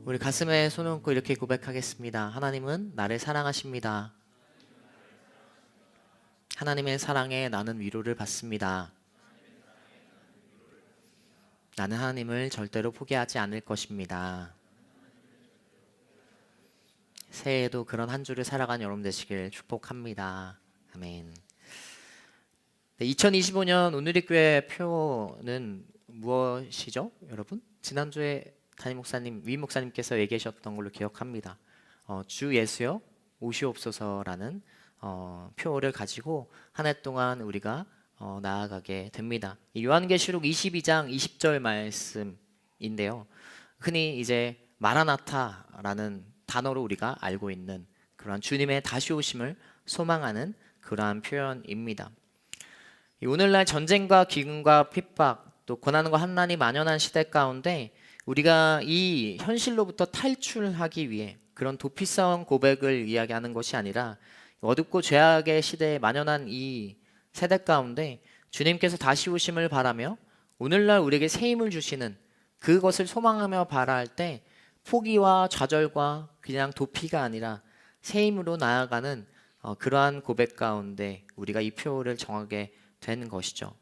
우리 가슴에 손 얹고 이렇게 고백하겠습니다. 하나님은 나를 사랑하십니다. 하나님의 사랑에 나는 위로를 받습니다. 나는 하나님을 절대로 포기하지 않을 것입니다. 새해에도 그런 한 주를 살아간 여러분 되시길 축복합니다. 아멘. 네, 2025년 오늘의 교회 표는 무엇이죠, 여러분? 지난주에 담임 목사님, 위 목사님께서 얘기하셨던 걸로 기억합니다. 주 예수여 오시옵소서라는 표를 가지고 한 해 동안 우리가 나아가게 됩니다. 요한계시록 22장 20절 말씀인데요. 흔히 이제 마라나타라는 단어로 우리가 알고 있는 그러한 주님의 다시 오심을 소망하는 그러한 표현입니다. 오늘날 전쟁과 기근과 핍박 또 고난과 환난이 만연한 시대 가운데 우리가 이 현실로부터 탈출하기 위해 그런 도피성 고백을 이야기하는 것이 아니라 어둡고 죄악의 시대에 만연한 이 세대 가운데 주님께서 다시 오심을 바라며 오늘날 우리에게 새 힘을 주시는 그것을 소망하며 바라할 때 포기와 좌절과 그냥 도피가 아니라 새 힘으로 나아가는 그러한 고백 가운데 우리가 이 표를 정하게 되는 것이죠.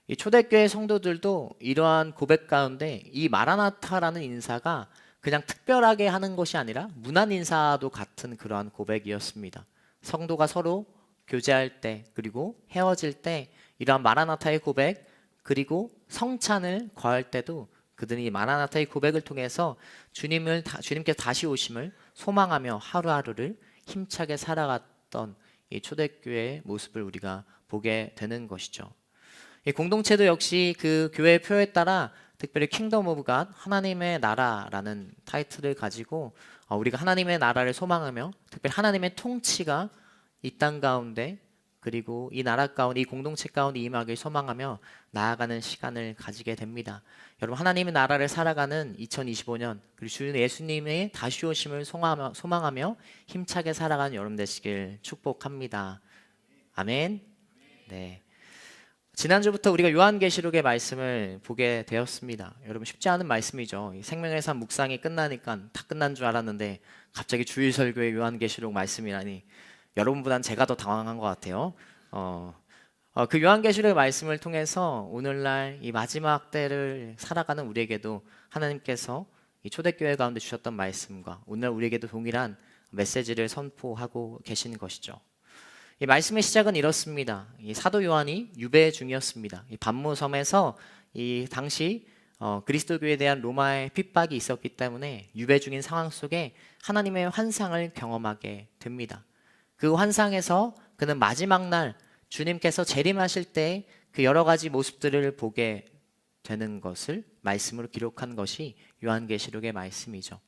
이 초대교회 성도들도 이러한 고백 가운데 이 마라나타라는 인사가 그냥 특별하게 하는 것이 아니라 무난 인사도 같은 그러한 고백이었습니다. 성도가 서로 교제할 때 그리고 헤어질 때 이러한 마라나타의 고백 그리고 성찬을 거할 때도 그들이 마라나타의 고백을 통해서 주님께서 다시 오심을 소망하며 하루하루를 힘차게 살아갔던 이 초대교회의 모습을 우리가 보게 되는 것이죠. 이 공동체도 역시 그 교회의 표에 따라 특별히 킹덤 오브 갓 하나님의 나라라는 타이틀을 가지고 우리가 하나님의 나라를 소망하며 특별히 하나님의 통치가 이 땅 가운데 그리고 이 나라 가운데 이 공동체 가운데 임하길 소망하며 나아가는 시간을 가지게 됩니다. 여러분, 하나님의 나라를 살아가는 2025년 그리고 주 예수님의 다시 오심을 소망하며 힘차게 살아가는 여러분 되시길 축복합니다. 아멘. 네. 지난주부터 우리가 요한계시록의 말씀을 보게 되었습니다. 여러분, 쉽지 않은 말씀이죠. 생명의 삶 묵상이 끝나니까 다 끝난 줄 알았는데 갑자기 주일 설교의 요한계시록 말씀이라니 여러분보단 제가 더 당황한 것 같아요. 그 요한계시록의 말씀을 통해서 오늘날 이 마지막 때를 살아가는 우리에게도 하나님께서 이 초대교회 가운데 주셨던 말씀과 오늘 우리에게도 동일한 메시지를 선포하고 계신 것이죠. 이 말씀의 시작은 이렇습니다. 이 사도 요한이 유배 중이었습니다. 이 반모섬에서 이 당시 그리스도교에 대한 로마의 핍박이 있었기 때문에 유배 중인 상황 속에 하나님의 환상을 경험하게 됩니다. 그 환상에서 그는 마지막 날 주님께서 재림하실 때 그 여러 가지 모습들을 보게 되는 것을 말씀으로 기록한 것이 요한계시록의 말씀이죠.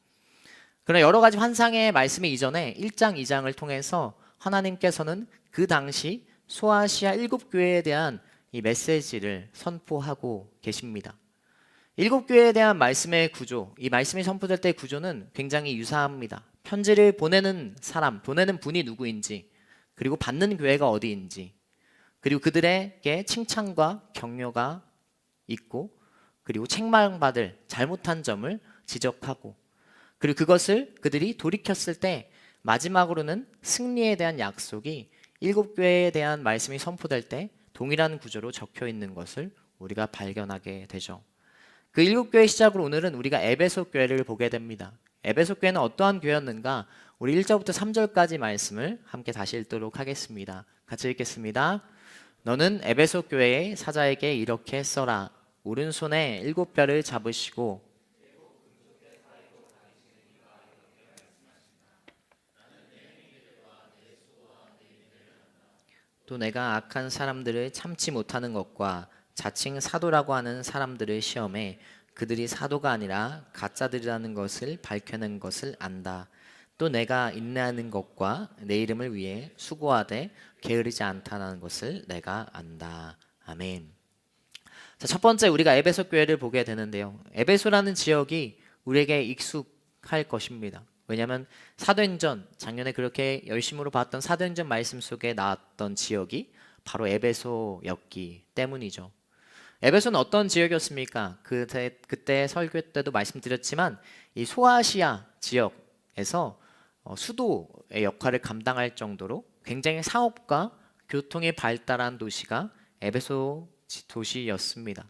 그러나 여러 가지 환상의 말씀이 이전에 1장, 2장을 통해서 하나님께서는 그 당시 소아시아 7교회에 대한 이 메시지를 선포하고 계십니다. 7교회에 대한 말씀의 구조, 이 말씀이 선포될 때의 구조는 굉장히 유사합니다. 편지를 보내는 사람, 보내는 분이 누구인지, 그리고 받는 교회가 어디인지, 그리고 그들에게 칭찬과 격려가 있고, 그리고 책망받을 잘못한 점을 지적하고, 그리고 그것을 그들이 돌이켰을 때 마지막으로는 승리에 대한 약속이 7교회에 대한 말씀이 선포될 때 동일한 구조로 적혀 있는 것을 우리가 발견하게 되죠. 그 7교회 시작으로 오늘은 우리가 에베소 교회를 보게 됩니다. 에베소 교회는 어떠한 교회였는가? 우리 1절부터 3절까지 말씀을 함께 다시 읽도록 하겠습니다. 같이 읽겠습니다. 너는 에베소 교회의 사자에게 이렇게 써라. 오른손에 7별을 잡으시고 또 내가 악한 사람들을 참지 못하는 것과 자칭 사도라고 하는 사람들을 시험해 그들이 사도가 아니라 가짜들이라는 것을 밝혀낸 것을 안다. 또 내가 인내하는 것과 내 이름을 위해 수고하되 게으르지 않다는 것을 내가 안다. 아멘. 자, 첫 번째 우리가 에베소 교회를 보게 되는데요. 에베소라는 지역이 우리에게 익숙할 것입니다. 왜냐하면 사도행전, 작년에 그렇게 열심으로 봤던 사도행전 말씀 속에 나왔던 지역이 바로 에베소였기 때문이죠. 에베소는 어떤 지역이었습니까? 그때 설교 때도 말씀드렸지만 이 소아시아 지역에서 수도의 역할을 감당할 정도로 굉장히 상업과 교통이 발달한 도시가 에베소 도시였습니다.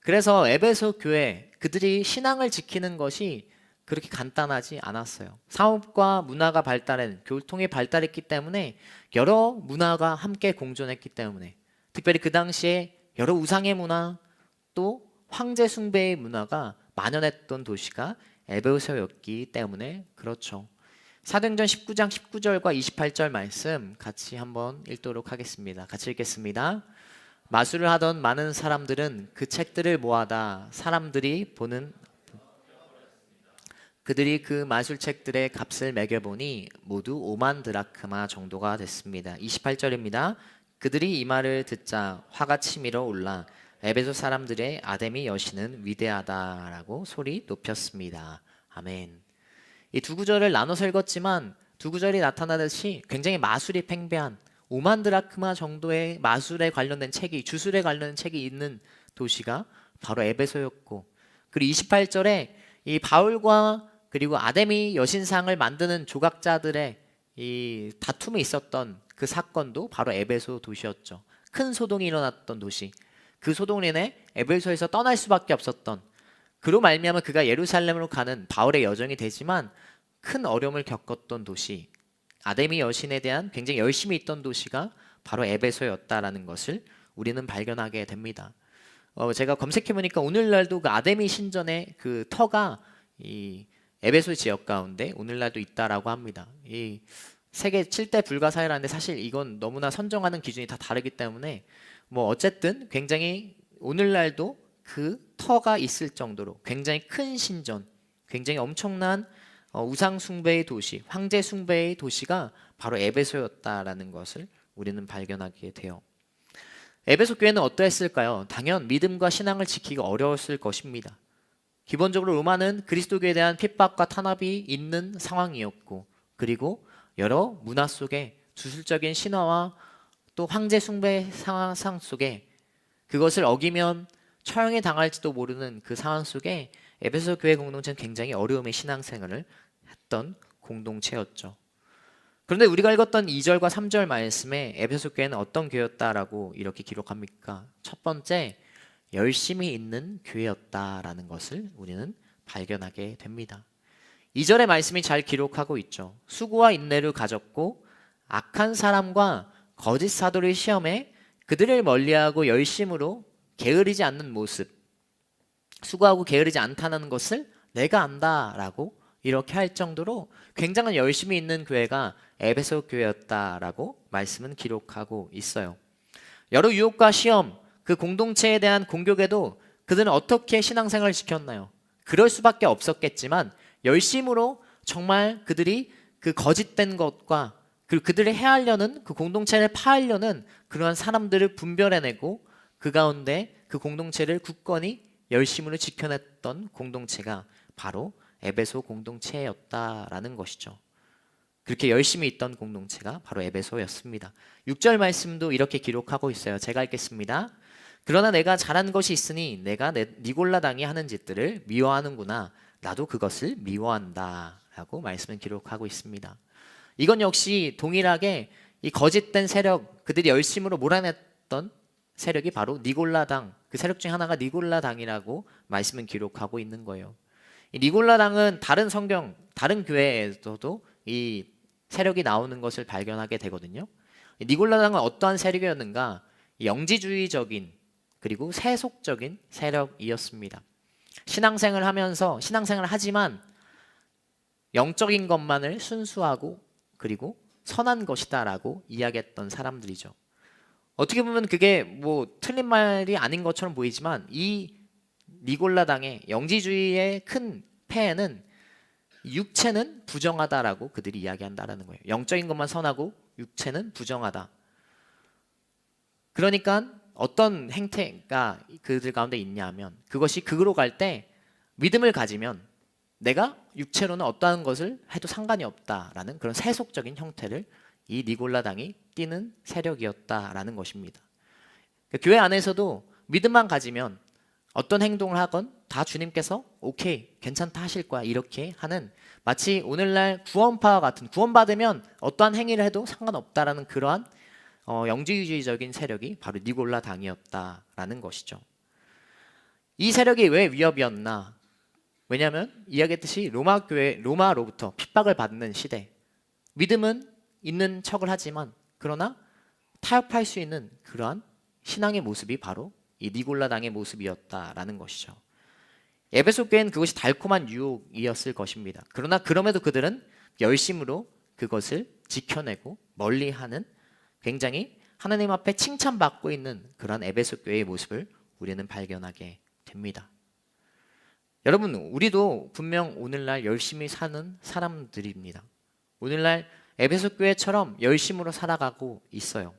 그래서 에베소 교회 그들이 신앙을 지키는 것이 그렇게 간단하지 않았어요. 사업과 문화가 발달한 교통이 발달했기 때문에 여러 문화가 함께 공존했기 때문에 특별히 그 당시에 여러 우상의 문화 또 황제 숭배의 문화가 만연했던 도시가 에베소였기 때문에 그렇죠. 사도행전 19장 19절과 28절 말씀 같이 한번 읽도록 하겠습니다. 같이 읽겠습니다. 마술을 하던 많은 사람들은 그 책들을 모아다 그들이 그 마술책들의 값을 매겨보니 모두 5만 드라크마 정도가 됐습니다. 28절입니다. 그들이 이 말을 듣자 화가 치밀어 올라 에베소 사람들의 아데미 여신은 위대하다라고 소리 높였습니다. 아멘. 이 두 구절을 나눠서 읽었지만 두 구절이 나타나듯이 굉장히 마술이 팽배한 5만 드라크마 정도의 마술에 관련된 책이 주술에 관련된 책이 있는 도시가 바로 에베소였고, 그리고 28절에 이 바울과 그리고 아데미 여신상을 만드는 조각자들의 이 다툼이 있었던 그 사건도 바로 에베소 도시였죠. 큰 소동이 일어났던 도시. 그 소동으로 인해 에베소에서 떠날 수밖에 없었던, 그로 말미암아 그가 예루살렘으로 가는 바울의 여정이 되지만 큰 어려움을 겪었던 도시, 아데미 여신에 대한 굉장히 열심히 있던 도시가 바로 에베소였다라는 것을 우리는 발견하게 됩니다. 제가 검색해보니까 오늘날도 그 아데미 신전의 그 터가 이 에베소 지역 가운데 오늘날도 있다라고 합니다. 이 세계 7대 불가사의라는데 사실 이건 너무나 선정하는 기준이 다 다르기 때문에 뭐 어쨌든 굉장히 오늘날도 그 터가 있을 정도로 굉장히 큰 신전, 굉장히 엄청난 우상 숭배의 도시, 황제 숭배의 도시가 바로 에베소였다라는 것을 우리는 발견하게 돼요. 에베소 교회는 어떠했을까요? 당연 믿음과 신앙을 지키기 어려웠을 것입니다. 기본적으로 로마는 그리스도교에 대한 핍박과 탄압이 있는 상황이었고, 그리고 여러 문화 속에 주술적인 신화와 또 황제 숭배 상황 속에 그것을 어기면 처형에 당할지도 모르는 그 상황 속에 에베소 교회 공동체는 굉장히 어려움의 신앙생활을 했던 공동체였죠. 그런데 우리가 읽었던 2절과 3절 말씀에 에베소 교회는 어떤 교회였다라고 이렇게 기록합니까? 첫 번째, 열심히 있는 교회였다라는 것을 우리는 발견하게 됩니다. 2절의 말씀이 잘 기록하고 있죠. 수고와 인내를 가졌고 악한 사람과 거짓 사도를 시험해 그들을 멀리하고 열심으로 게으르지 않는 모습, 수고하고 게으르지 않다는 것을 내가 안다라고 이렇게 할 정도로 굉장한 열심히 있는 교회가 에베소 교회였다라고 말씀은 기록하고 있어요. 여러 유혹과 시험, 그 공동체에 대한 공격에도 그들은 어떻게 신앙생활을 지켰나요? 그럴 수밖에 없었겠지만 열심으로 정말 그들이 그 거짓된 것과 그리고 그들이 해하려는 그 공동체를 파하려는 그러한 사람들을 분별해내고 그 가운데 그 공동체를 굳건히 열심으로 지켜냈던 공동체가 바로 에베소 공동체였다라는 것이죠. 그렇게 열심히 있던 공동체가 바로 에베소였습니다. 6절 말씀도 이렇게 기록하고 있어요. 제가 읽겠습니다. 그러나 내가 잘한 것이 있으니 내가 니골라당이 하는 짓들을 미워하는구나. 나도 그것을 미워한다 라고 말씀을 기록하고 있습니다. 이건 역시 동일하게 이 거짓된 세력, 그들이 열심으로 몰아냈던 세력이 바로 니골라당, 그 세력 중 하나가 니골라당이라고 말씀은 기록하고 있는 거예요. 이 니골라당은 다른 성경, 다른 교회에서도 이 세력이 나오는 것을 발견하게 되거든요. 니골라당은 어떠한 세력이었는가? 영지주의적인 그리고 세속적인 세력이었습니다. 신앙생활을 하지만 영적인 것만을 순수하고 그리고 선한 것이다라고 이야기했던 사람들이죠. 어떻게 보면 그게 뭐 틀린 말이 아닌 것처럼 보이지만 이 니골라당의 영지주의의 큰 폐해는 육체는 부정하다라고 그들이 이야기한다라는 거예요. 영적인 것만 선하고 육체는 부정하다. 그러니까 어떤 행태가 그들 가운데 있냐면 그것이 극으로 갈 때 믿음을 가지면 내가 육체로는 어떠한 것을 해도 상관이 없다라는 그런 세속적인 형태를 이 니골라당이 띠는 세력이었다라는 것입니다. 교회 안에서도 믿음만 가지면 어떤 행동을 하건 다 주님께서 오케이, 괜찮다 하실 거야 이렇게 하는, 마치 오늘날 구원파와 같은, 구원받으면 어떠한 행위를 해도 상관없다라는 그러한 영지주의적인 세력이 바로 니골라 당이었다라는 것이죠. 이 세력이 왜 위협이었나? 왜냐하면 이야기했듯이 로마로부터 핍박을 받는 시대, 믿음은 있는 척을 하지만 그러나 타협할 수 있는 그러한 신앙의 모습이 바로 이 니골라 당의 모습이었다라는 것이죠. 에베소 교회는 그것이 달콤한 유혹이었을 것입니다. 그러나 그럼에도 그들은 열심으로 그것을 지켜내고 멀리하는, 굉장히 하나님 앞에 칭찬받고 있는 그런 에베소 교회의 모습을 우리는 발견하게 됩니다. 여러분, 우리도 분명 오늘날 열심히 사는 사람들입니다. 오늘날 에베소 교회처럼 열심으로 살아가고 있어요.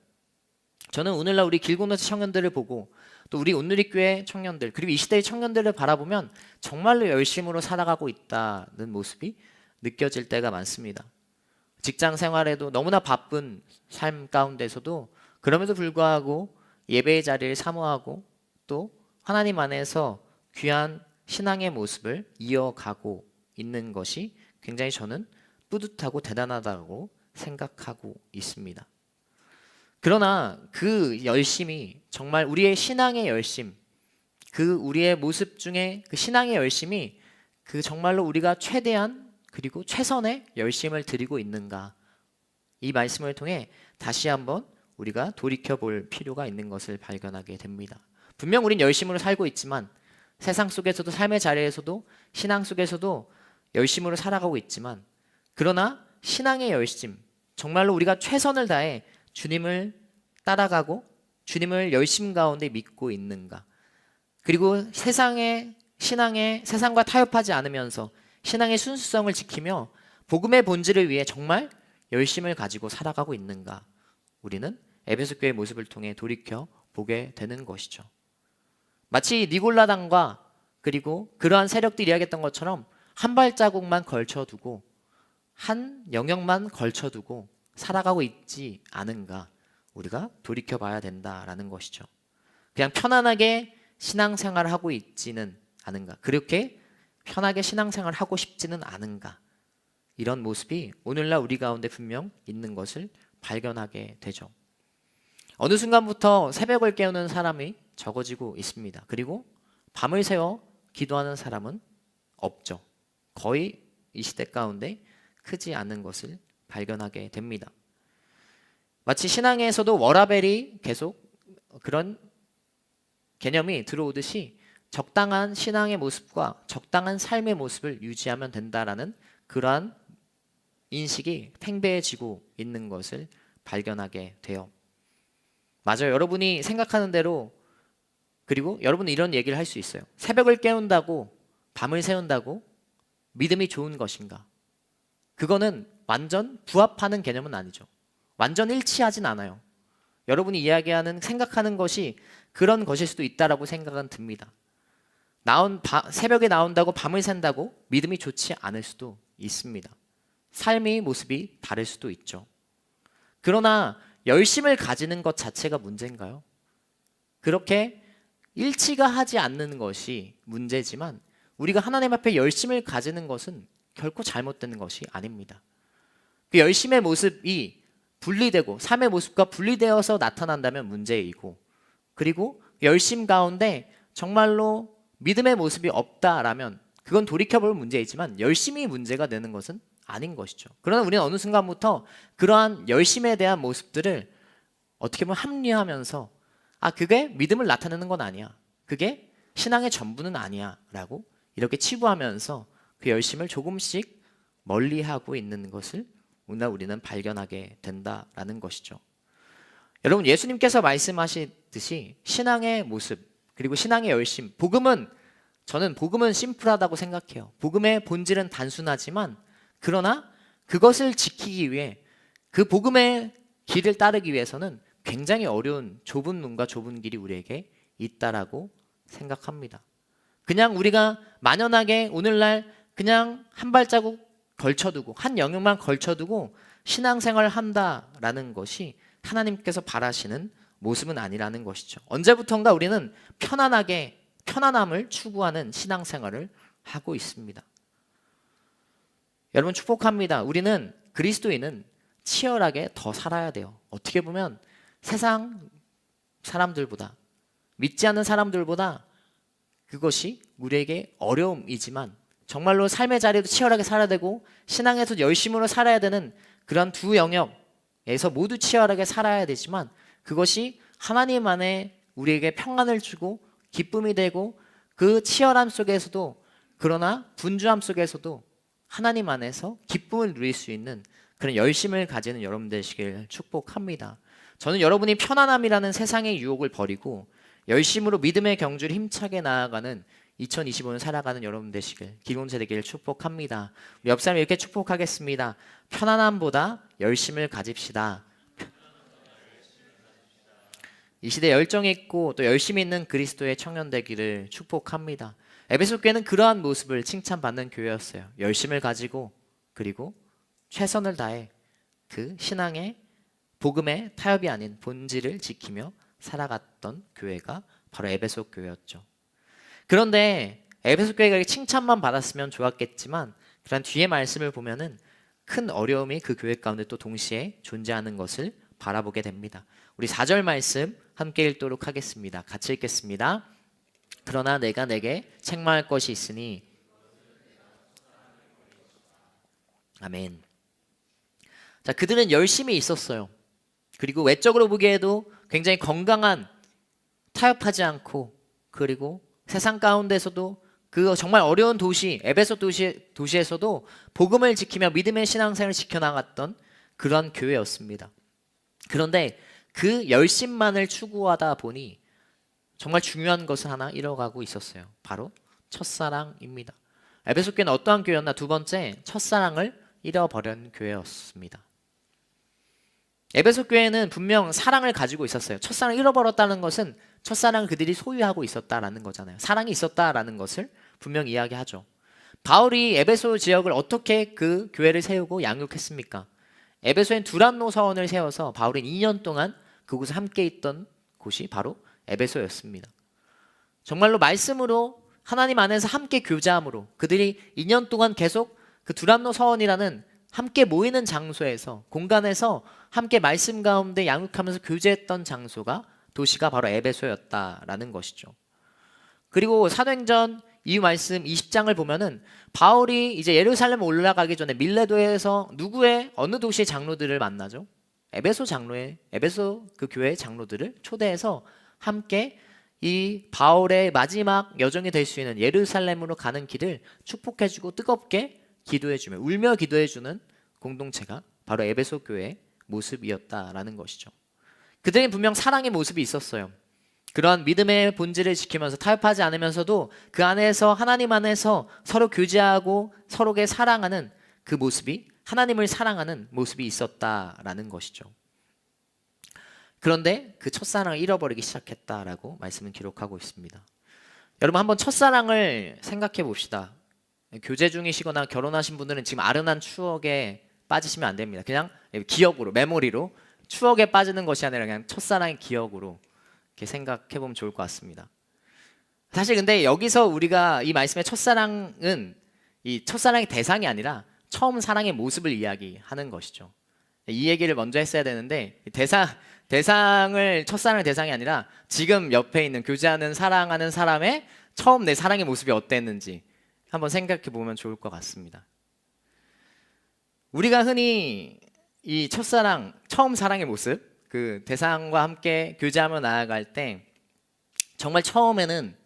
저는 오늘날 우리 길고노스 청년들을 보고 또 우리 온누리교회 청년들, 그리고 이 시대의 청년들을 바라보면 정말로 열심으로 살아가고 있다는 모습이 느껴질 때가 많습니다. 직장 생활에도 너무나 바쁜 삶 가운데서도 그럼에도 불구하고 예배의 자리를 사모하고 또 하나님 안에서 귀한 신앙의 모습을 이어가고 있는 것이 굉장히 저는 뿌듯하고 대단하다고 생각하고 있습니다. 그러나 그 열심이 정말 우리의 신앙의 열심, 그 우리의 모습 중에 그 신앙의 열심이 그 정말로 우리가 최대한 그리고 최선의 열심을 드리고 있는가, 이 말씀을 통해 다시 한번 우리가 돌이켜 볼 필요가 있는 것을 발견하게 됩니다. 분명 우린 열심으로 살고 있지만, 세상 속에서도 삶의 자리에서도 신앙 속에서도 열심으로 살아가고 있지만, 그러나 신앙의 열심, 정말로 우리가 최선을 다해 주님을 따라가고 주님을 열심 가운데 믿고 있는가, 그리고 세상과 타협하지 않으면서 신앙의 순수성을 지키며 복음의 본질을 위해 정말 열심을 가지고 살아가고 있는가, 우리는 에베소 교회의 모습을 통해 돌이켜 보게 되는 것이죠. 마치 니골라 당과 그리고 그러한 세력들이 이야기했던 것처럼 한 발자국만 걸쳐두고 한 영역만 걸쳐두고 살아가고 있지 않은가, 우리가 돌이켜 봐야 된다라는 것이죠. 그냥 편안하게 신앙생활을 하고 있지는 않은가, 그렇게 편하게 신앙생활을 하고 싶지는 않은가, 이런 모습이 오늘날 우리 가운데 분명 있는 것을 발견하게 되죠. 어느 순간부터 새벽을 깨우는 사람이 적어지고 있습니다. 그리고 밤을 새워 기도하는 사람은 없죠. 거의 이 시대 가운데 크지 않은 것을 발견하게 됩니다. 마치 신앙에서도 워라벨이 계속 그런 개념이 들어오듯이 적당한 신앙의 모습과 적당한 삶의 모습을 유지하면 된다라는 그러한 인식이 팽배해지고 있는 것을 발견하게 돼요. 맞아요. 여러분이 생각하는 대로, 그리고 여러분은 이런 얘기를 할 수 있어요. 새벽을 깨운다고, 밤을 새운다고 믿음이 좋은 것인가? 그거는 완전 부합하는 개념은 아니죠. 완전 일치하진 않아요. 여러분이 이야기하는, 생각하는 것이 그런 것일 수도 있다라고 생각은 듭니다. 새벽에 나온다고 밤을 샌다고 믿음이 좋지 않을 수도 있습니다. 삶의 모습이 다를 수도 있죠. 그러나 열심을 가지는 것 자체가 문제인가요? 그렇게 일치가 하지 않는 것이 문제지만, 우리가 하나님 앞에 열심을 가지는 것은 결코 잘못된 것이 아닙니다. 그 열심의 모습이 분리되고 삶의 모습과 분리되어서 나타난다면 문제이고, 그리고 열심 가운데 정말로 믿음의 모습이 없다라면 그건 돌이켜볼 문제이지만 열심이 문제가 되는 것은 아닌 것이죠. 그러나 우리는 어느 순간부터 그러한 열심에 대한 모습들을 어떻게 보면 합리화하면서, 그게 믿음을 나타내는 건 아니야, 그게 신앙의 전부는 아니야 라고 이렇게 치부하면서 그 열심을 조금씩 멀리하고 있는 것을 오늘 우리는 발견하게 된다라는 것이죠. 여러분, 예수님께서 말씀하시듯이 신앙의 모습 그리고 신앙의 열심, 저는 복음은 심플하다고 생각해요. 복음의 본질은 단순하지만 그러나 그것을 지키기 위해, 그 복음의 길을 따르기 위해서는 굉장히 어려운 좁은 문과 좁은 길이 우리에게 있다라고 생각합니다. 그냥 우리가 만연하게 오늘날 그냥 한 발자국 걸쳐두고 한 영역만 걸쳐두고 신앙생활을 한다라는 것이 하나님께서 바라시는 모습은 아니라는 것이죠. 언제부턴가 우리는 편안함을 추구하는 신앙생활을 하고 있습니다. 여러분 축복합니다. 우리는 그리스도인은 치열하게 더 살아야 돼요. 어떻게 보면 세상 사람들보다, 믿지 않는 사람들보다 그것이 우리에게 어려움이지만 정말로 삶의 자리도 치열하게 살아야 되고 신앙에서 열심으로 살아야 되는 그런 두 영역에서 모두 치열하게 살아야 되지만 그것이 하나님 안에 우리에게 평안을 주고 기쁨이 되고 그 치열함 속에서도, 그러나 분주함 속에서도 하나님 안에서 기쁨을 누릴 수 있는 그런 열심을 가지는 여러분 되시길 축복합니다. 저는 여러분이 편안함이라는 세상의 유혹을 버리고 열심으로 믿음의 경주를 힘차게 나아가는 2025년 살아가는 여러분 되시길, 기공세 되기를 축복합니다. 우리 옆 사람 이렇게 축복하겠습니다. 편안함보다 열심을 가집시다. 이 시대에 열정 있고 또 열심히 있는 그리스도의 청년 되기를 축복합니다. 에베소 교회는 그러한 모습을 칭찬받는 교회였어요. 열심을 가지고 그리고 최선을 다해 그 신앙의 복음의 타협이 아닌 본질을 지키며 살아갔던 교회가 바로 에베소 교회였죠. 그런데 에베소 교회가 칭찬만 받았으면 좋았겠지만 그런 뒤에 말씀을 보면은 큰 어려움이 그 교회 가운데 또 동시에 존재하는 것을 바라보게 됩니다. 우리 4절 말씀 함께 읽도록 하겠습니다. 같이 읽겠습니다. 그러나 내가 내게 책망할 것이 있으니. 아멘. 자, 그들은 열심히 있었어요. 그리고 외적으로 보기에도 굉장히 건강한, 타협하지 않고, 그리고 세상 가운데서도 그 정말 어려운 도시, 에베소 도시에서도 복음을 지키며 믿음의 신앙생활을 지켜나갔던 그런 교회였습니다. 그런데 그 열심만을 추구하다 보니 정말 중요한 것을 하나 잃어가고 있었어요. 바로 첫사랑입니다. 에베소 교회는 어떠한 교회였나? 두 번째, 첫사랑을 잃어버린 교회였습니다. 에베소 교회는 분명 사랑을 가지고 있었어요. 첫사랑을 잃어버렸다는 것은 첫사랑을 그들이 소유하고 있었다라는 거잖아요. 사랑이 있었다라는 것을 분명 이야기하죠. 바울이 에베소 지역을 어떻게 그 교회를 세우고 양육했습니까? 에베소엔 두란노 서원을 세워서 바울은 2년 동안 그곳에 함께 있던 곳이 바로 에베소였습니다. 정말로 말씀으로 하나님 안에서 함께 교제함으로 그들이 2년 동안 계속 그 두란노 서원이라는 함께 모이는 장소에서, 공간에서 함께 말씀 가운데 양육하면서 교제했던 장소가, 도시가 바로 에베소였다라는 것이죠. 그리고 사도행전 이후 말씀 20장을 보면은 바울이 이제 예루살렘 올라가기 전에 밀레도에서 어느 도시의 장로들을 만나죠? 에베소 그 교회의 장로들을 초대해서 함께 이 바울의 마지막 여정이 될 수 있는 예루살렘으로 가는 길을 축복해주고 뜨겁게 기도해주며 울며 기도해주는 공동체가 바로 에베소 교회의 모습이었다라는 것이죠. 그들은 분명 사랑의 모습이 있었어요. 그런 믿음의 본질을 지키면서 타협하지 않으면서도 그 안에서, 하나님 안에서 서로 교제하고 서로를 사랑하는 그 모습이, 하나님을 사랑하는 모습이 있었다라는 것이죠. 그런데 그 첫사랑을 잃어버리기 시작했다라고 말씀은 기록하고 있습니다. 여러분 한번 첫사랑을 생각해 봅시다. 교제 중이시거나 결혼하신 분들은 지금 아련한 추억에 빠지시면 안 됩니다. 그냥 기억으로, 메모리로, 추억에 빠지는 것이 아니라 그냥 첫사랑의 기억으로 이렇게 생각해 보면 좋을 것 같습니다. 사실 근데 여기서 우리가 이 말씀의 첫사랑은 이 첫사랑의 대상이 아니라 처음 사랑의 모습을 이야기하는 것이죠. 이 얘기를 먼저 했어야 되는데 대상을, 첫사랑의 대상이 아니라 지금 옆에 있는, 교제하는, 사랑하는 사람의 처음 내 사랑의 모습이 어땠는지 한번 생각해 보면 좋을 것 같습니다. 우리가 흔히 이 첫사랑, 처음 사랑의 모습, 그 대상과 함께 교제하며 나아갈 때 정말 처음에는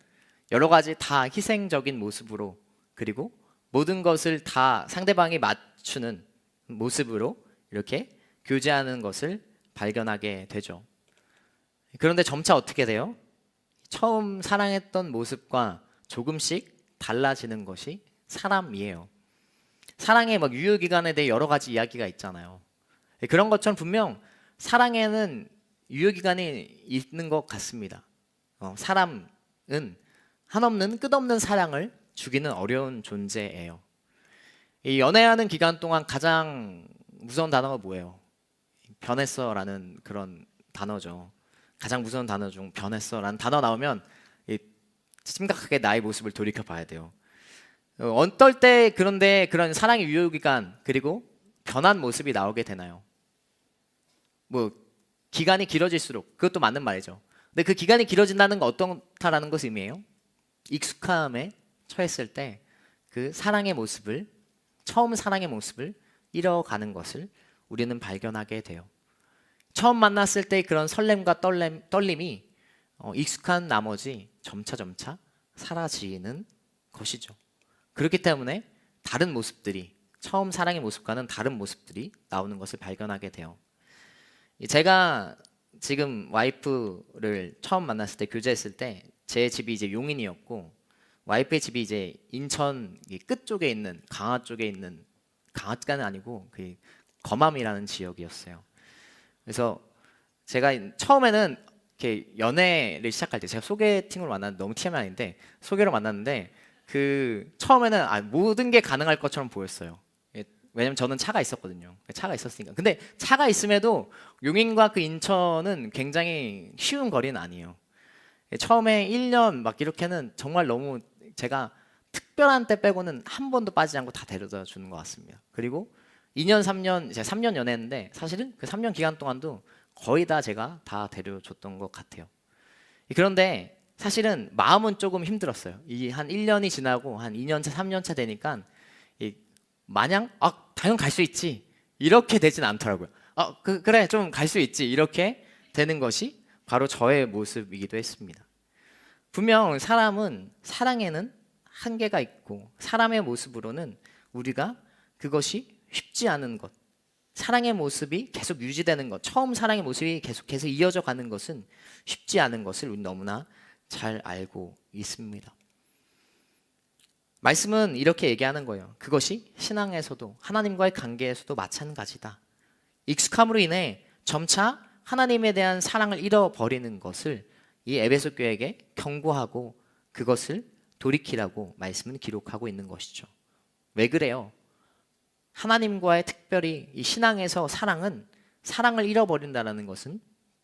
여러 가지 다 희생적인 모습으로, 그리고 모든 것을 다 상대방이 맞추는 모습으로 이렇게 교제하는 것을 발견하게 되죠. 그런데 점차 어떻게 돼요? 처음 사랑했던 모습과 조금씩 달라지는 것이 사람이에요. 사랑의 유효기간에 대해 여러 가지 이야기가 있잖아요. 그런 것처럼 분명 사랑에는 유효기간이 있는 것 같습니다. 사람은 한없는 끝없는 사랑을 주기는 어려운 존재예요. 이 연애하는 기간 동안 가장 무서운 단어가 뭐예요? 변했어라는 그런 단어죠. 가장 무서운 단어 중 변했어라는 단어 나오면 심각하게 나의 모습을 돌이켜 봐야 돼요. 어떨 때 그런데 그런 사랑의 유효기간 그리고 변한 모습이 나오게 되나요? 뭐 기간이 길어질수록 그것도 맞는 말이죠. 근데 그 기간이 길어진다는 건 어떻다라는 것을 의미해요? 익숙함에 처했을 때 그 사랑의 모습을 처음 사랑의 모습을 잃어가는 것을 우리는 발견하게 돼요. 처음 만났을 때 그런 설렘과 떨림이 익숙한 나머지 점차 사라지는 것이죠. 그렇기 때문에 다른 모습들이 처음 사랑의 모습과는 다른 모습들이 나오는 것을 발견하게 돼요. 제가 지금 와이프를 처음 만났을 때 교제했을 때 제 집이 이제 용인이었고 와이프의 집이 이제 인천 끝 쪽에 있는 강화 쪽에 있는 강화가는 아니고 그 거맘이라는 지역이었어요. 그래서 제가 처음에는 이렇게 연애를 시작할 때 제가 소개팅으로 만났는데 너무 TMI 아닌데 소개로 만났는데 그 처음에는 모든 게 가능할 것처럼 보였어요. 왜냐면 저는 차가 있었거든요. 차가 있었으니까. 근데 차가 있음에도 용인과 그 인천은 굉장히 쉬운 거리는 아니에요. 처음에 1년 막 이렇게는 정말 너무 제가 특별한 때 빼고는 한 번도 빠지지 않고 다 데려다 주는 것 같습니다. 그리고 2년, 3년, 제가 3년 연애했는데 사실은 그 3년 기간 동안도 거의 다 제가 다 데려줬던 것 같아요. 그런데 사실은 마음은 조금 힘들었어요. 이 한 1년이 지나고 한 2년차, 3년차 되니까 마냥 당연 갈 수 있지 이렇게 되진 않더라고요. 그래 좀 갈 수 있지 이렇게 되는 것이 바로 저의 모습이기도 했습니다. 분명 사람은 사랑에는 한계가 있고 사람의 모습으로는 우리가 그것이 쉽지 않은 것, 사랑의 모습이 계속 유지되는 것, 처음 사랑의 모습이 계속해서 이어져 가는 것은 쉽지 않은 것을 우리 너무나 잘 알고 있습니다. 말씀은 이렇게 얘기하는 거예요. 그것이 신앙에서도 하나님과의 관계에서도 마찬가지다. 익숙함으로 인해 점차 하나님에 대한 사랑을 잃어버리는 것을 이 에베소 교회에게 경고하고 그것을 돌이키라고 말씀은 기록하고 있는 것이죠. 왜 그래요? 하나님과의 특별히 이 신앙에서 사랑을 잃어버린다는 것은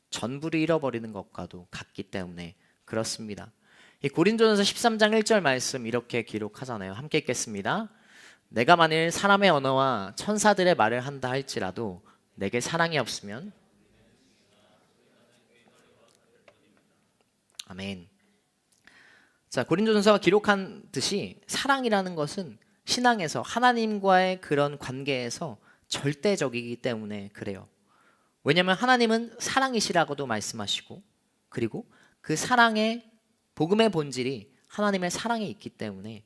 전부를 잃어버리는 것과도 같기 때문에 그렇습니다. 이 고린도전서 13장 1절 말씀 이렇게 기록하잖아요. 함께 읽겠습니다. 내가 만일 사람의 언어와 천사들의 말을 한다 할지라도 내게 사랑이 없으면 아멘. 자, 고린도전서가 기록한 듯이 사랑이라는 것은 신앙에서 하나님과의 그런 관계에서 절대적이기 때문에 그래요. 왜냐하면 하나님은 사랑이시라고도 말씀하시고 그리고 그 사랑의 복음의 본질이 하나님의 사랑에 있기 때문에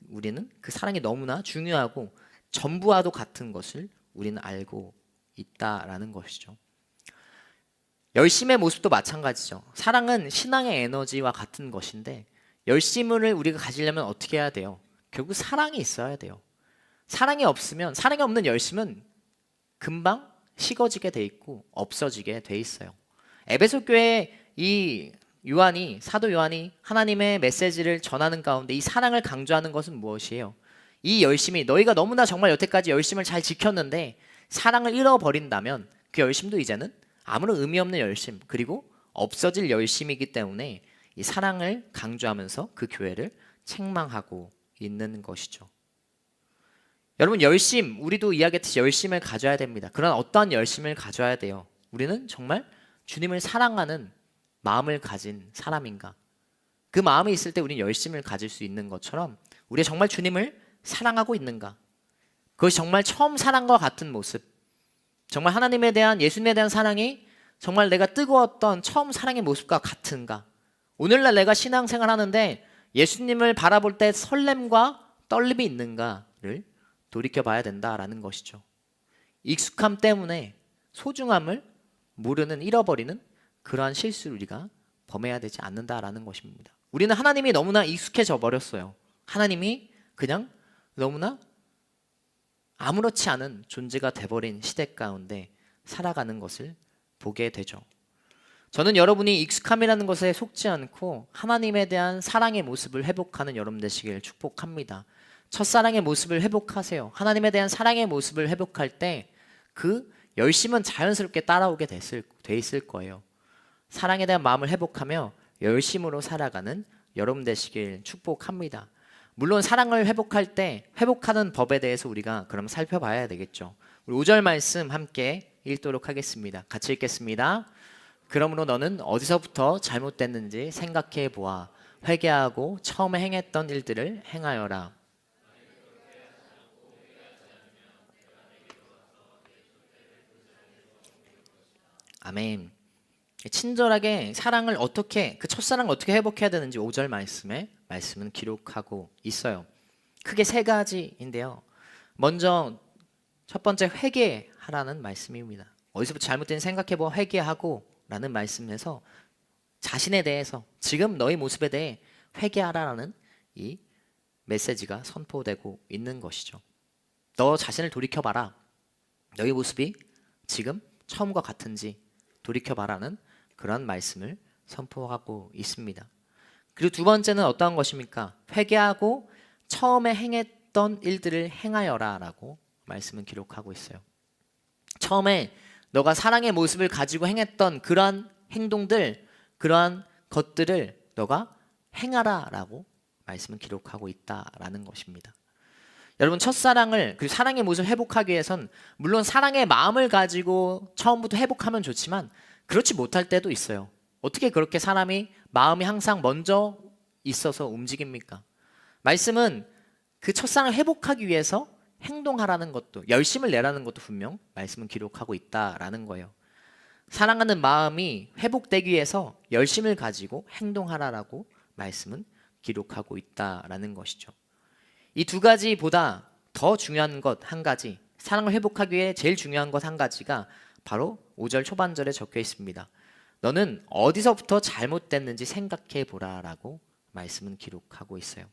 우리는 그 사랑이 너무나 중요하고 전부와도 같은 것을 우리는 알고 있다라는 것이죠. 열심의 모습도 마찬가지죠. 사랑은 신앙의 에너지와 같은 것인데 열심을 우리가 가지려면 어떻게 해야 돼요? 결국 사랑이 있어야 돼요. 사랑이 없는 열심은 금방 식어지게 돼 있고 없어지게 돼 있어요. 에베소 교회 이 사도 요한이 하나님의 메시지를 전하는 가운데 이 사랑을 강조하는 것은 무엇이에요? 이 열심이 너희가 너무나 정말 여태까지 열심을 잘 지켰는데 사랑을 잃어버린다면 그 열심도 이제는 아무런 의미 없는 열심 그리고 없어질 열심이기 때문에 이 사랑을 강조하면서 그 교회를 책망하고 있는 것이죠. 여러분 우리도 이야기했듯이 열심을 가져야 됩니다. 그런 어떠한 열심을 가져야 돼요? 우리는 정말 주님을 사랑하는 마음을 가진 사람인가? 그 마음이 있을 때 우리는 열심을 가질 수 있는 것처럼 우리가 정말 주님을 사랑하고 있는가? 그것이 정말 처음 사랑과 같은 모습 정말 하나님에 대한 예수님에 대한 사랑이 정말 내가 뜨거웠던 처음 사랑의 모습과 같은가? 오늘날 내가 신앙생활 하는데 예수님을 바라볼 때 설렘과 떨림이 있는가를 돌이켜봐야 된다라는 것이죠. 익숙함 때문에 소중함을 잃어버리는 그러한 실수를 우리가 범해야 되지 않는다라는 것입니다. 우리는 하나님이 너무나 익숙해져 버렸어요. 하나님이 그냥 너무나 아무렇지 않은 존재가 돼버린 시대 가운데 살아가는 것을 보게 되죠. 저는 여러분이 익숙함이라는 것에 속지 않고 하나님에 대한 사랑의 모습을 회복하는 여러분 되시길 축복합니다. 첫사랑의 모습을 회복하세요. 하나님에 대한 사랑의 모습을 회복할 때 그 열심은 자연스럽게 따라오게 돼 있을 거예요. 사랑에 대한 마음을 회복하며 열심으로 살아가는 여러분 되시길 축복합니다. 물론 사랑을 회복할 때 회복하는 법에 대해서 우리가 그럼 살펴봐야 되겠죠. 우리 5절 말씀 함께 읽도록 하겠습니다. 같이 읽겠습니다. 그러므로 너는 어디서부터 잘못됐는지 생각해 보아 회개하고 처음에 행했던 일들을 행하여라. 아멘. 친절하게 사랑을 어떻게, 그 첫사랑을 어떻게 회복해야 되는지 5절 말씀은 기록하고 있어요. 크게 세 가지인데요. 먼저 첫 번째 회개하라는 말씀입니다. 어디서부터 잘못된 생각해보아 회개하고 라는 말씀에서 자신에 대해서 지금 너의 모습에 대해 회개하라라는 이 메시지가 선포되고 있는 것이죠. 너 자신을 돌이켜봐라. 너의 모습이 지금 처음과 같은지 돌이켜봐라는 그런 말씀을 선포하고 있습니다. 그리고 두 번째는 어떠한 것입니까? 회개하고 처음에 행했던 일들을 행하여라 라고 말씀은 기록하고 있어요. 처음에 너가 사랑의 모습을 가지고 행했던 그러한 행동들, 그러한 것들을 너가 행하라 라고 말씀은 기록하고 있다라는 것입니다. 여러분, 첫사랑을, 그리고 사랑의 모습을 회복하기 위해선 물론 사랑의 마음을 가지고 처음부터 회복하면 좋지만 그렇지 못할 때도 있어요. 어떻게 그렇게 사람이 마음이 항상 먼저 있어서 움직입니까? 말씀은 그 첫사랑을 회복하기 위해서 행동하라는 것도, 열심을 내라는 것도 분명 말씀은 기록하고 있다라는 거예요. 사랑하는 마음이 회복되기 위해서 열심을 가지고 행동하라라고 말씀은 기록하고 있다라는 것이죠. 이 두 가지보다 더 중요한 것 한 가지, 사랑을 회복하기 위해 제일 중요한 것 한 가지가 바로 5절 초반절에 적혀 있습니다. 너는 어디서부터 잘못됐는지 생각해 보라라고 말씀은 기록하고 있어요.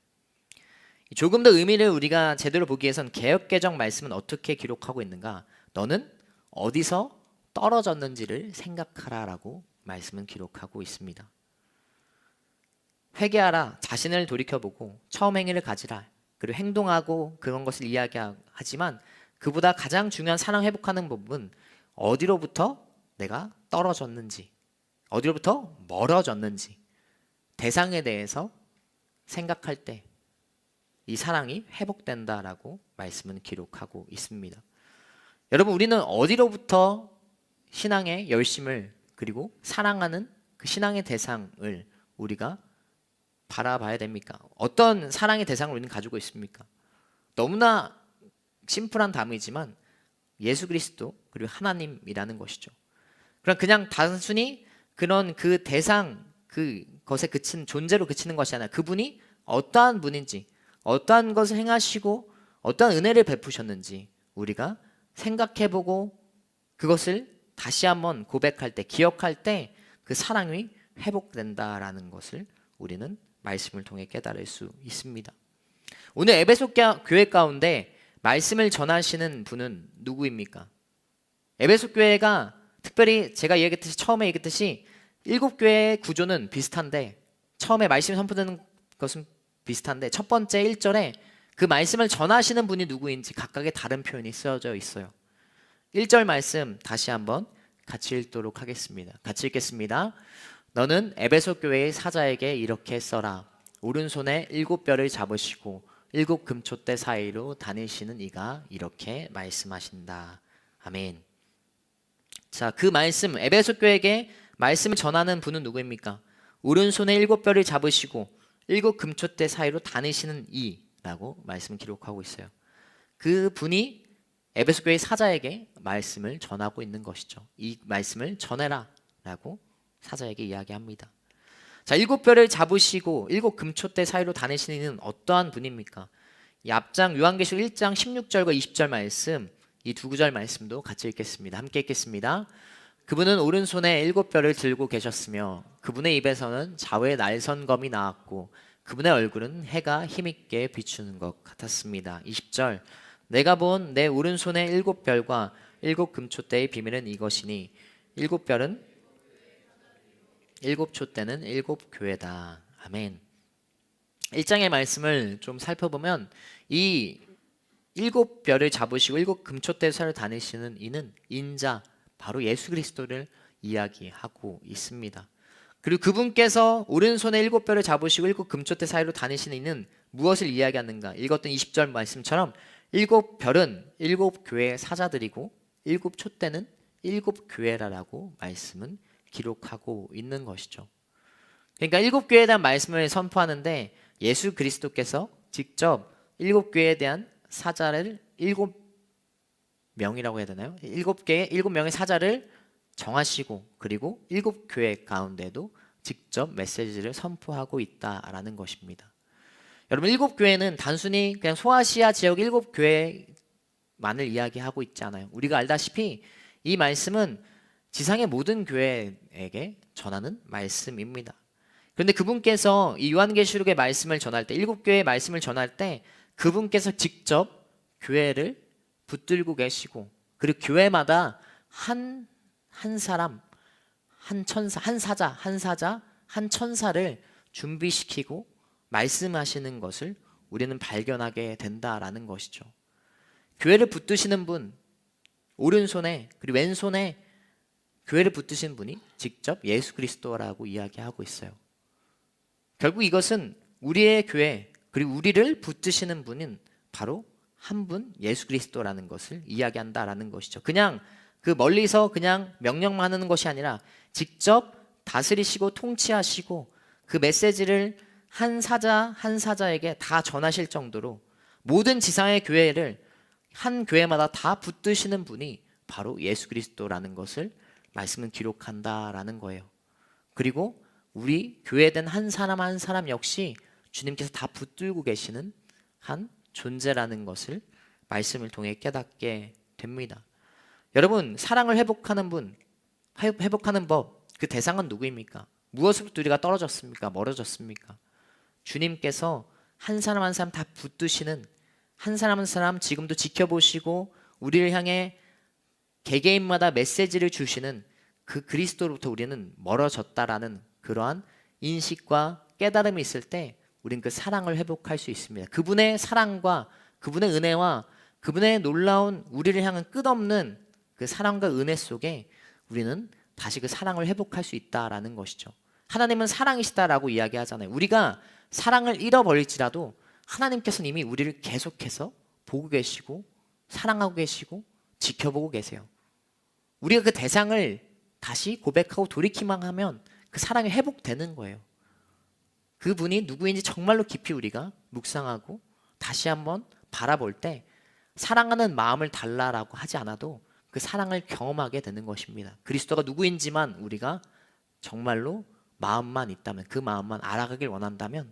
조금 더 의미를 우리가 제대로 보기 위해선 개역개정 말씀은 어떻게 기록하고 있는가? 너는 어디서 떨어졌는지를 생각하라라고 말씀은 기록하고 있습니다. 회개하라, 자신을 돌이켜보고 처음 행위를 가지라, 그리고 행동하고 그런 것을 이야기하지만 그보다 가장 중요한 사랑 회복하는 부분은 어디로부터 내가 떨어졌는지, 어디로부터 멀어졌는지 대상에 대해서 생각할 때 이 사랑이 회복된다라고 말씀은 기록하고 있습니다. 여러분, 우리는 어디로부터 신앙의 열심을 그리고 사랑하는 그 신앙의 대상을 우리가 바라봐야 됩니까? 어떤 사랑의 대상을 우리는 가지고 있습니까? 너무나 심플한 답이지만 예수 그리스도 그리고 하나님이라는 것이죠. 그냥 단순히 그런 그 대상, 그것에 그친 존재로 그치는 것이 아니라 그분이 어떠한 분인지, 어떠한 것을 행하시고 어떠한 은혜를 베푸셨는지 우리가 생각해보고 그것을 다시 한번 고백할 때, 기억할 때 그 사랑이 회복된다라는 것을 우리는 말씀을 통해 깨달을 수 있습니다. 오늘 에베소 교회 가운데 말씀을 전하시는 분은 누구입니까? 에베소 교회가 특별히 제가 처음에 얘기했듯이 7교회의 구조는 비슷한데, 처음에 말씀이 선포되는 것은 비슷한데 첫 번째 1절에 그 말씀을 전하시는 분이 누구인지 각각의 다른 표현이 쓰여져 있어요. 1절 말씀 다시 한번 같이 읽도록 하겠습니다. 같이 읽겠습니다. 너는 에베소 교회의 사자에게 이렇게 써라. 오른손에 7뼈를 잡으시고 7 금촛대 사이로 다니시는 이가 이렇게 말씀하신다. 아멘. 자, 그 말씀, 에베소 교회에게 말씀을 전하는 분은 누구입니까? 오른손에 7뼈를 잡으시고 7 금촛대 사이로 다니시는 이라고 말씀을 기록하고 있어요. 그 분이 에베소 교회 사자에게 말씀을 전하고 있는 것이죠. 이 말씀을 전해라 라고 사자에게 이야기합니다. 자, 7뼈를 잡으시고 7 금촛대 사이로 다니시는 이는 어떠한 분입니까? 이 앞장 요한계시록 1장 16절과 20절 말씀, 이 두 구절 말씀도 같이 읽겠습니다. 함께 읽겠습니다. 그분은 오른손에 7뼈를 들고 계셨으며 그분의 입에서는 좌우의 날선검이 나왔고 그분의 얼굴은 해가 힘있게 비추는 것 같았습니다. 20절 내가 본 내 오른손의 7뼈과 7 금촛대의 비밀은 이것이니 7뼈는 7 촛대는 7 교회다. 아멘. 1장의 말씀을 좀 살펴보면 이 7뼈를 잡으시고 7 금촛대 사이를 다니시는 이는 인자, 바로 예수 그리스도를 이야기하고 있습니다. 그리고 그분께서 오른손에 7뼈를 잡으시고 7금초대 사이로 다니시는 이는 무엇을 이야기하는가? 읽었던 20절 말씀처럼 7별은 7교회의 사자들이고 7촛대는 7교회라라고 말씀은 기록하고 있는 것이죠. 그러니까 7교회에 대한 말씀을 선포하는데 예수 그리스도께서 직접 7교회에 대한 사자를 7명이라고 해야 되나요? 7명의 사자를 정하시고 그리고 7교회 가운데도 직접 메시지를 선포하고 있다라는 것입니다. 여러분 7교회는 단순히 그냥 소아시아 지역 7교회만을 이야기하고 있지 않아요. 우리가 알다시피 이 말씀은 지상의 모든 교회에게 전하는 말씀입니다. 그런데 그분께서 이 요한계시록의 말씀을 전할 때 7교회의 말씀을 전할 때 그분께서 직접 교회를 붙들고 계시고 그리고 교회마다 한 사람, 한 천사, 한 사자, 한 천사를 준비시키고 말씀하시는 것을 우리는 발견하게 된다라는 것이죠. 교회를 붙드시는 분, 오른손에 그리고 왼손에 교회를 붙드신 분이 직접 예수 그리스도라고 이야기하고 있어요. 결국 이것은 우리의 교회 그리고 우리를 붙드시는 분은 바로 한 분 예수 그리스도라는 것을 이야기한다라는 것이죠. 그냥 그 멀리서 그냥 명령만 하는 것이 아니라 직접 다스리시고 통치하시고 그 메시지를 한 사자에게 다 전하실 정도로 모든 지상의 교회를 한 교회마다 다 붙드시는 분이 바로 예수 그리스도라는 것을 말씀은 기록한다라는 거예요. 그리고 우리 교회된 한 사람 한 사람 역시 주님께서 다 붙들고 계시는 한 존재라는 것을 말씀을 통해 깨닫게 됩니다. 여러분 사랑을 회복하는 분, 회복하는 법, 그 대상은 누구입니까? 무엇으로부터 우리가 떨어졌습니까? 멀어졌습니까? 주님께서 한 사람 한 사람 다 붙드시는 한 사람 한 사람 지금도 지켜보시고 우리를 향해 개개인마다 메시지를 주시는 그 그리스도로부터 우리는 멀어졌다라는 그러한 인식과 깨달음이 있을 때 우리는 그 사랑을 회복할 수 있습니다. 그분의 사랑과 그분의 은혜와 그분의 놀라운 우리를 향한 끝없는 그 사랑과 은혜 속에 우리는 다시 그 사랑을 회복할 수 있다라는 것이죠. 하나님은 사랑이시다라고 이야기하잖아요. 우리가 사랑을 잃어버릴지라도 하나님께서는 이미 우리를 계속해서 보고 계시고 사랑하고 계시고 지켜보고 계세요. 우리가 그 대상을 다시 고백하고 돌이키만 하면 그 사랑이 회복되는 거예요. 그분이 누구인지 정말로 깊이 우리가 묵상하고 다시 한번 바라볼 때 사랑하는 마음을 달라라고 하지 않아도 그 사랑을 경험하게 되는 것입니다. 그리스도가 누구인지만 우리가 정말로 마음만 있다면 그 마음만 알아가길 원한다면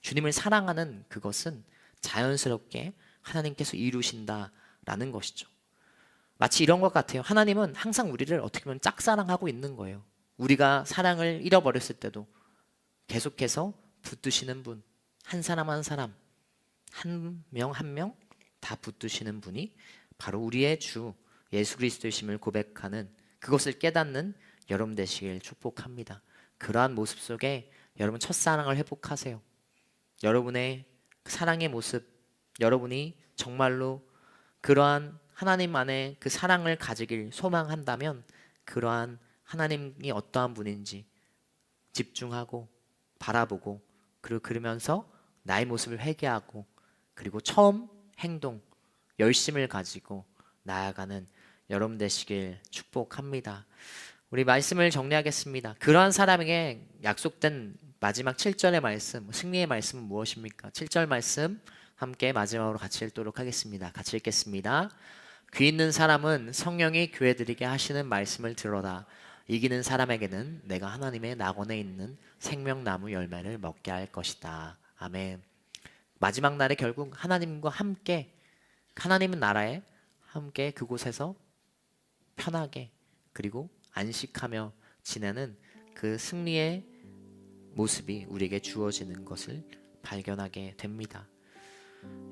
주님을 사랑하는 그것은 자연스럽게 하나님께서 이루신다라는 것이죠. 마치 이런 것 같아요. 하나님은 항상 우리를 어떻게 보면 짝사랑하고 있는 거예요. 우리가 사랑을 잃어버렸을 때도 계속해서 붙드시는 분, 한 사람 한 사람, 한 명 한 명 다 붙드시는 분이 바로 우리의 주 예수 그리스도이심을 고백하는 그것을 깨닫는 여러분 되시길 축복합니다. 그러한 모습 속에 여러분 첫사랑을 회복하세요. 여러분의 사랑의 모습, 여러분이 정말로 그러한 하나님 안에 그 사랑을 가지길 소망한다면 그러한 하나님이 어떠한 분인지 집중하고 바라보고 그리고 그러면서 나의 모습을 회개하고 그리고 처음 행동, 열심을 가지고 나아가는 여러분 되시길 축복합니다. 우리 말씀을 정리하겠습니다. 그러한 사람에게 약속된 마지막 7절의 말씀, 승리의 말씀은 무엇입니까? 7절 말씀 함께 마지막으로 같이 읽도록 하겠습니다. 같이 읽겠습니다. 귀 있는 사람은 성령이 교회들에게 하시는 말씀을 들어라. 이기는 사람에게는 내가 하나님의 낙원에 있는 생명나무 열매를 먹게 할 것이다. 아멘. 마지막 날에 결국 하나님과 함께 하나님은 나라에 함께 그곳에서 편하게 그리고 안식하며 지내는 그 승리의 모습이 우리에게 주어지는 것을 발견하게 됩니다.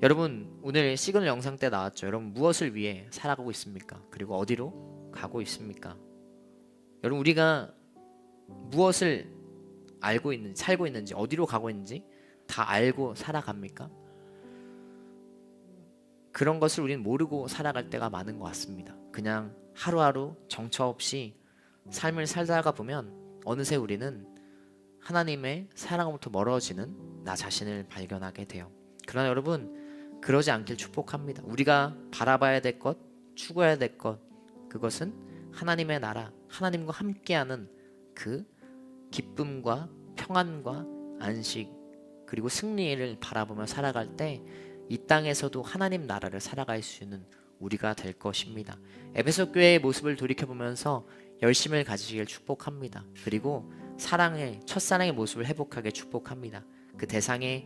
여러분 오늘 시그널 영상 때 나왔죠. 여러분 무엇을 위해 살아가고 있습니까? 그리고 어디로 가고 있습니까? 여러분 우리가 무엇을 알고 있는지 살고 있는지 어디로 가고 있는지 다 알고 살아갑니까? 그런 것을 우리는 모르고 살아갈 때가 많은 것 같습니다. 그냥 하루하루 정처 없이 삶을 살다가 보면 어느새 우리는 하나님의 사랑으로부터 멀어지는 나 자신을 발견하게 돼요. 그러나 여러분, 그러지 않길 축복합니다. 우리가 바라봐야 될 것, 추구해야 될 것, 그것은 하나님의 나라, 하나님과 함께하는 그 기쁨과 평안과 안식, 그리고 승리를 바라보며 살아갈 때 이 땅에서도 하나님 나라를 살아갈 수 있는 우리가 될 것입니다. 에베소 교회의 모습을 돌이켜보면서 열심을 가지시길 축복합니다. 그리고 첫사랑의 모습을 회복하게 축복합니다. 그 대상을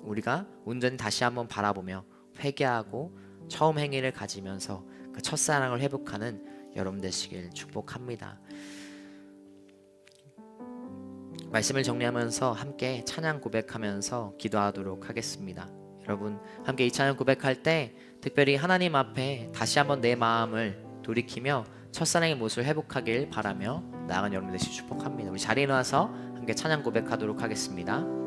우리가 온전히 다시 한번 바라보며 회개하고 처음 행위를 가지면서 그 첫사랑을 회복하는 여러분 되시길 축복합니다. 말씀을 정리하면서 함께 찬양 고백하면서 기도하도록 하겠습니다. 여러분 함께 이 찬양 고백할 때 특별히 하나님 앞에 다시 한번 내 마음을 돌이키며 첫사랑의 모습을 회복하길 바라며 나아간 여러분 되시길 축복합니다. 우리 자리에 일어나서 함께 찬양 고백하도록 하겠습니다.